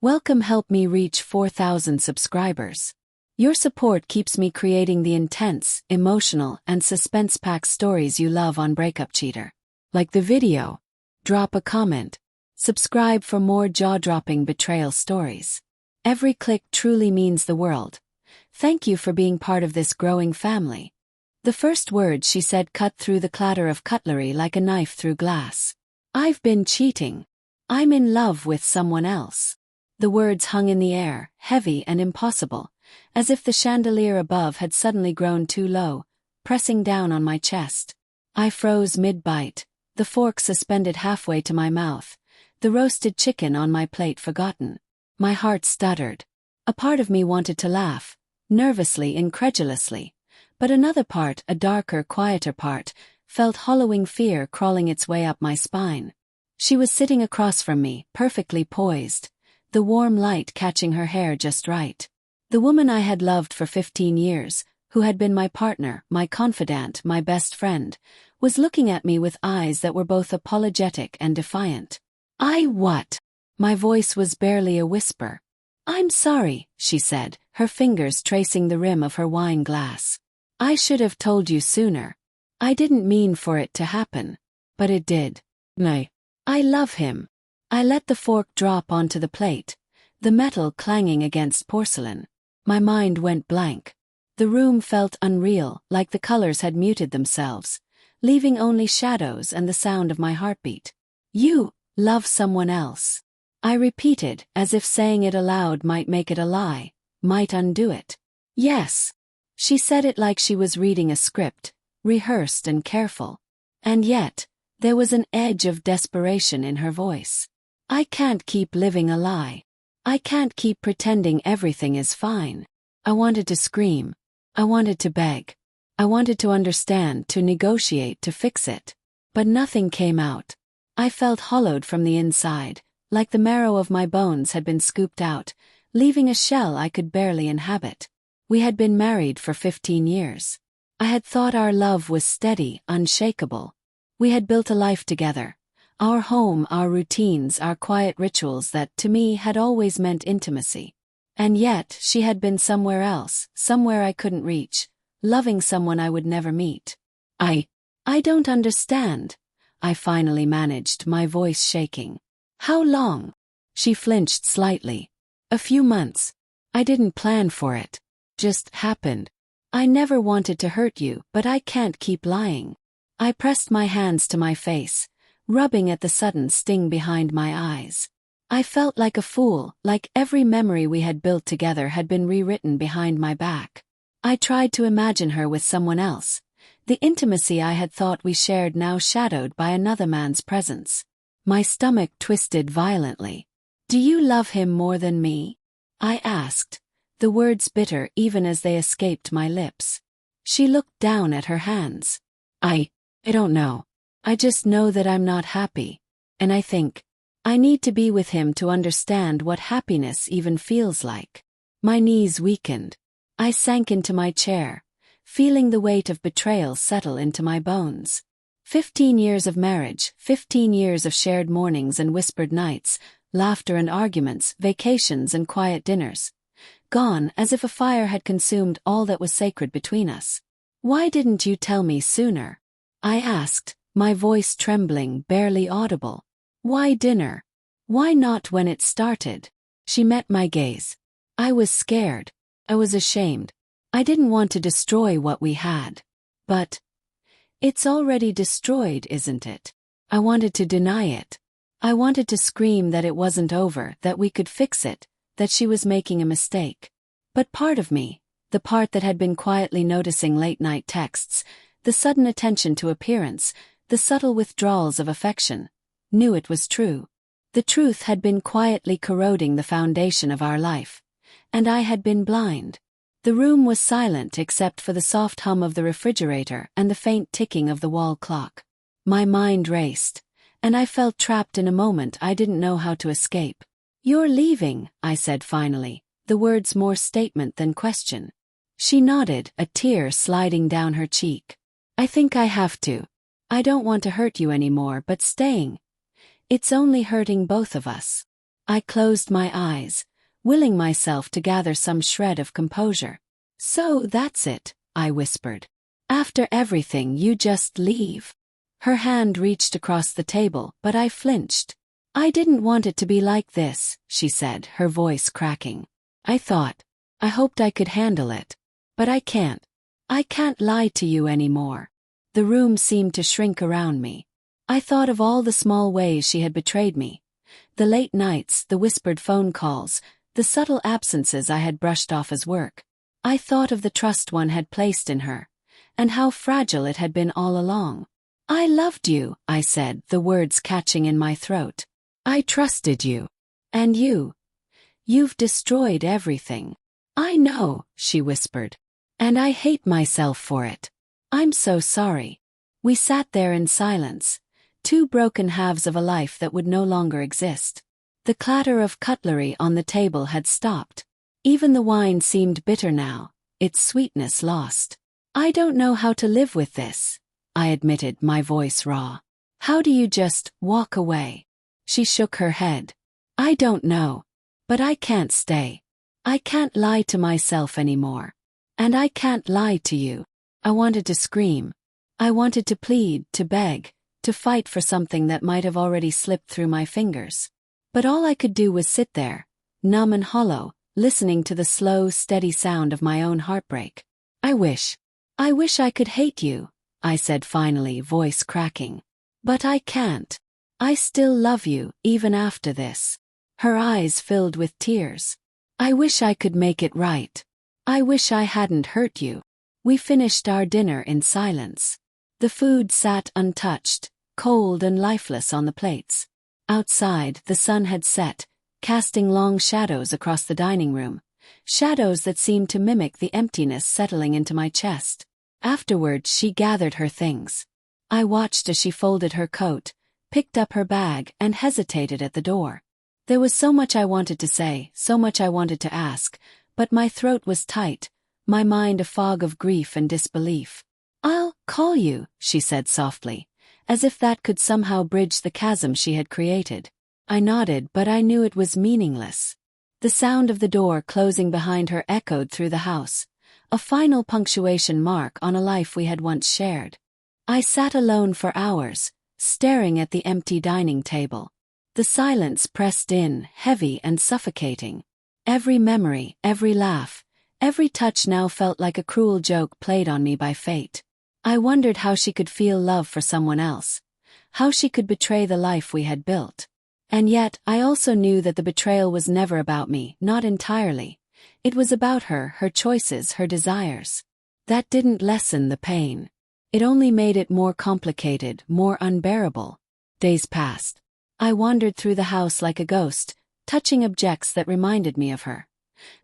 Welcome, help me reach 4,000 subscribers. Your support keeps me creating the intense, emotional, and suspense-packed stories you love on Breakup Cheater. Like the video, drop a comment, subscribe for more jaw-dropping betrayal stories. Every click truly means the world. Thank you for being part of this growing family. The first words she said cut through the clatter of cutlery like a knife through glass. I've been cheating. I'm in love with someone else. The words hung in the air, heavy and impossible, as if the chandelier above had suddenly grown too low, pressing down on my chest. I froze mid-bite, the fork suspended halfway to my mouth, the roasted chicken on my plate forgotten. My heart stuttered. A part of me wanted to laugh, nervously, incredulously, but another part, a darker, quieter part, felt hollowing fear crawling its way up my spine. She was sitting across from me, perfectly poised, the warm light catching her hair just right. The woman I had loved for 15 years, who had been my partner, my confidant, my best friend, was looking at me with eyes that were both apologetic and defiant. What? My voice was barely a whisper. I'm sorry, she said, her fingers tracing the rim of her wine glass. I should have told you sooner. I didn't mean for it to happen. But it did. No. I love him. I let the fork drop onto the plate, the metal clanging against porcelain. My mind went blank. The room felt unreal, like the colors had muted themselves, leaving only shadows and the sound of my heartbeat. You love someone else. I repeated, as if saying it aloud might make it a lie, might undo it. Yes. She said it like she was reading a script, rehearsed and careful. And yet, there was an edge of desperation in her voice. I can't keep living a lie. I can't keep pretending everything is fine. I wanted to scream. I wanted to beg. I wanted to understand, to negotiate, to fix it. But nothing came out. I felt hollowed from the inside, like the marrow of my bones had been scooped out, leaving a shell I could barely inhabit. We had been married for 15 years. I had thought our love was steady, unshakable. We had built a life together. Our home, our routines, our quiet rituals that, to me, had always meant intimacy. And yet, she had been somewhere else, somewhere I couldn't reach, loving someone I would never meet. I don't understand. I finally managed, my voice shaking. How long? She flinched slightly. A few months. I didn't plan for it. Just happened. I never wanted to hurt you, but I can't keep lying. I pressed my hands to my face, rubbing at the sudden sting behind my eyes. I felt like a fool, like every memory we had built together had been rewritten behind my back. I tried to imagine her with someone else, the intimacy I had thought we shared now shadowed by another man's presence. My stomach twisted violently. Do you love him more than me? I asked, the words bitter even as they escaped my lips. She looked down at her hands. I don't know. I just know that I'm not happy. And I think I need to be with him to understand what happiness even feels like. My knees weakened. I sank into my chair, feeling the weight of betrayal settle into my bones. 15 years of marriage, 15 years of shared mornings and whispered nights, laughter and arguments, vacations and quiet dinners. Gone as if a fire had consumed all that was sacred between us. Why didn't you tell me sooner? I asked, my voice trembling, barely audible. Why dinner? Why not when it started? She met my gaze. I was scared. I was ashamed. I didn't want to destroy what we had. But it's already destroyed, isn't it? I wanted to deny it. I wanted to scream that it wasn't over, that we could fix it, that she was making a mistake. But part of me, the part that had been quietly noticing late-night texts, the sudden attention to appearance, the subtle withdrawals of affection, knew it was true. The truth had been quietly corroding the foundation of our life. And I had been blind. The room was silent except for the soft hum of the refrigerator and the faint ticking of the wall clock. My mind raced, and I felt trapped in a moment I didn't know how to escape. You're leaving, I said finally, the words more statement than question. She nodded, a tear sliding down her cheek. I think I have to. I don't want to hurt you anymore, but staying. It's only hurting both of us. I closed my eyes, willing myself to gather some shred of composure. "So that's it," I whispered. "After everything you just leave?" Her hand reached across the table, but I flinched. "I didn't want it to be like this," she said, her voice cracking. I hoped I could handle it. "But I can't. I can't lie to you anymore." The room seemed to shrink around me. I thought of all the small ways she had betrayed me. The late nights, the whispered phone calls, the subtle absences I had brushed off as work. I thought of the trust one had placed in her, and how fragile it had been all along. "I loved you," I said, the words catching in my throat. "I trusted you. And you've destroyed everything." "I know," she whispered. "And I hate myself for it. I'm so sorry." We sat there in silence, two broken halves of a life that would no longer exist. The clatter of cutlery on the table had stopped. Even the wine seemed bitter now, its sweetness lost. "I don't know how to live with this," I admitted, my voice raw. "How do you just walk away?" She shook her head. "I don't know. But I can't stay. I can't lie to myself anymore. And I can't lie to you." I wanted to scream. I wanted to plead, to beg, to fight for something that might have already slipped through my fingers. But all I could do was sit there, numb and hollow, listening to the slow, steady sound of my own heartbreak. I wish I could hate you," I said finally, voice cracking. "But I can't. I still love you, even after this." Her eyes filled with tears. "I wish I could make it right. I wish I hadn't hurt you." We finished our dinner in silence. The food sat untouched, cold and lifeless on the plates. Outside, the sun had set, casting long shadows across the dining room, shadows that seemed to mimic the emptiness settling into my chest. Afterward, she gathered her things. I watched as she folded her coat, picked up her bag, and hesitated at the door. There was so much I wanted to say, so much I wanted to ask, but my throat was tight, my mind a fog of grief and disbelief. "I'll call you," she said softly, as if that could somehow bridge the chasm she had created. I nodded, but I knew it was meaningless. The sound of the door closing behind her echoed through the house, a final punctuation mark on a life we had once shared. I sat alone for hours, staring at the empty dining table. The silence pressed in, heavy and suffocating. Every memory, every laugh, every touch now felt like a cruel joke played on me by fate. I wondered how she could feel love for someone else, how she could betray the life we had built. And yet, I also knew that the betrayal was never about me, not entirely. It was about her, her choices, her desires. That didn't lessen the pain. It only made it more complicated, more unbearable. Days passed. I wandered through the house like a ghost, touching objects that reminded me of her.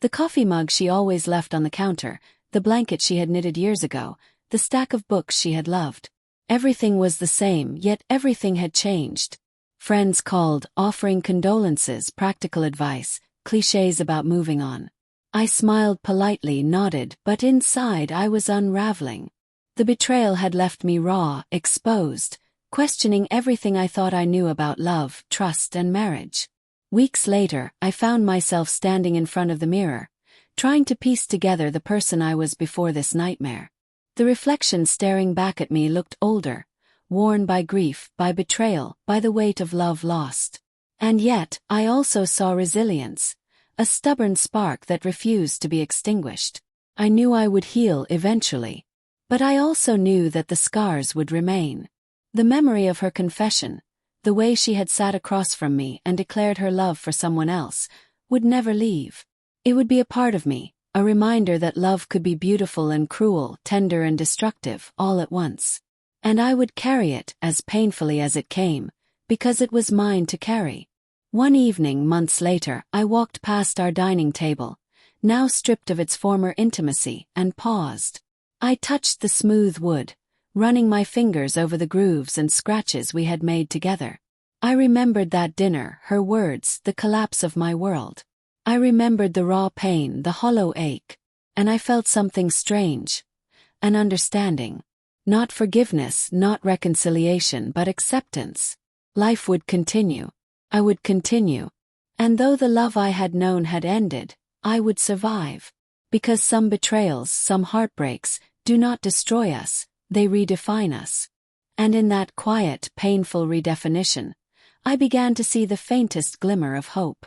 The coffee mug she always left on the counter, the blanket she had knitted years ago, the stack of books she had loved. Everything was the same, yet everything had changed. Friends called, offering condolences, practical advice, clichés about moving on. I smiled politely, nodded, but inside I was unraveling. The betrayal had left me raw, exposed, questioning everything I thought I knew about love, trust, and marriage. Weeks later, I found myself standing in front of the mirror, trying to piece together the person I was before this nightmare. The reflection staring back at me looked older, worn by grief, by betrayal, by the weight of love lost. And yet, I also saw resilience, a stubborn spark that refused to be extinguished. I knew I would heal eventually. But I also knew that the scars would remain. The memory of her confession, the way she had sat across from me and declared her love for someone else, would never leave. It would be a part of me, a reminder that love could be beautiful and cruel, tender and destructive, all at once. And I would carry it, as painfully as it came, because it was mine to carry. One evening, months later, I walked past our dining table, now stripped of its former intimacy, and paused. I touched the smooth wood, running my fingers over the grooves and scratches we had made together. I remembered that dinner, her words, the collapse of my world. I remembered the raw pain, the hollow ache, and I felt something strange, an understanding. Not forgiveness, not reconciliation, but acceptance. Life would continue. I would continue. And though the love I had known had ended, I would survive. Because some betrayals, some heartbreaks, do not destroy us, they redefine us. And in that quiet, painful redefinition, I began to see the faintest glimmer of hope.